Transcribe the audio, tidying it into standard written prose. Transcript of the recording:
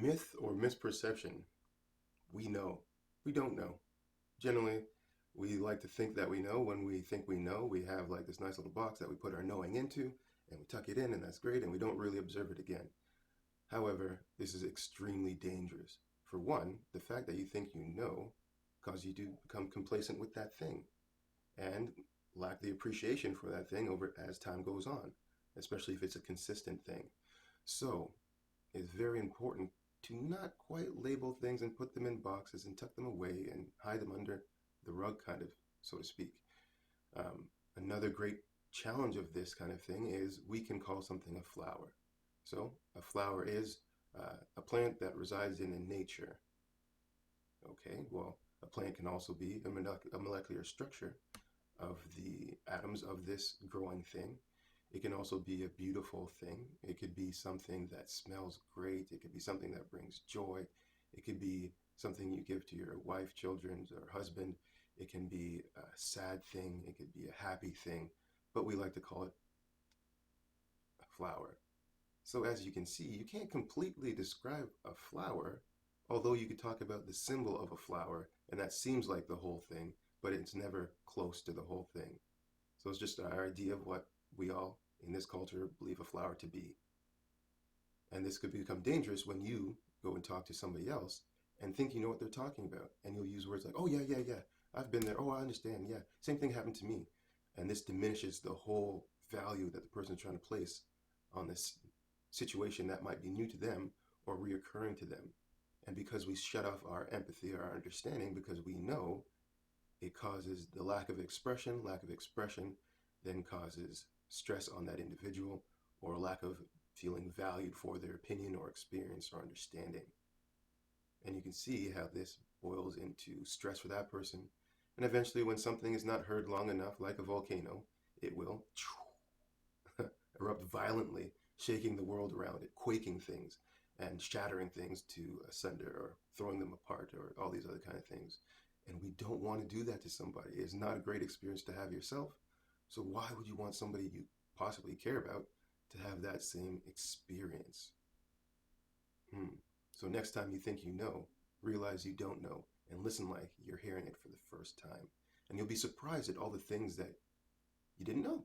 Myth or misperception. We know. We don't know. Generally, we like to think that we know. When we think we know, we have like this nice little box that we put our knowing into and we tuck it in, and that's great, and we don't really observe it again. However, this is extremely dangerous. For one, the fact that you think you know causes you to become complacent with that thing and lack the appreciation for that thing over as time goes on, especially if it's a consistent thing. So, it's very important to not quite label things and put them in boxes and tuck them away and hide them under the rug, kind of, so to speak. Um, Another great challenge of this kind of thing is we can call something a flower. So, a flower is a plant that resides in nature. Okay, well, a plant can also be a molecular structure of the atoms of this growing thing. It can also be a beautiful thing. It could be something that smells great. It could be something that brings joy. It could be something you give to your wife, children, or husband. It can be a sad thing. It could be a happy thing, but we like to call it a flower. So as you can see, you can't completely describe a flower, although you could talk about the symbol of a flower, and that seems like the whole thing, but it's never close to the whole thing. So it's just our idea of what we all in this culture believe a flower to be. And this could become dangerous when you go and talk to somebody else and think you know what they're talking about. And you'll use words like, oh, yeah, yeah, yeah, I've been there. Oh, I understand. Yeah, same thing happened to me. And this diminishes the whole value that the person is trying to place on this situation that might be new to them or reoccurring to them. And because we shut off our empathy or our understanding because we know, it causes the lack of expression then causes stress on that individual or lack of feeling valued for their opinion or experience or understanding. And you can see how this boils into stress for that person. And eventually, when something is not heard long enough, like a volcano, it will erupt violently, shaking the world around it, quaking things and shattering things to asunder or throwing them apart or all these other kind of things. And we don't want to do that to somebody. It's not a great experience to have yourself. So why would you want somebody you possibly care about to have that same experience? Hmm. So next time you think you know, realize you don't know and listen like you're hearing it for the first time. And you'll be surprised at all the things that you didn't know.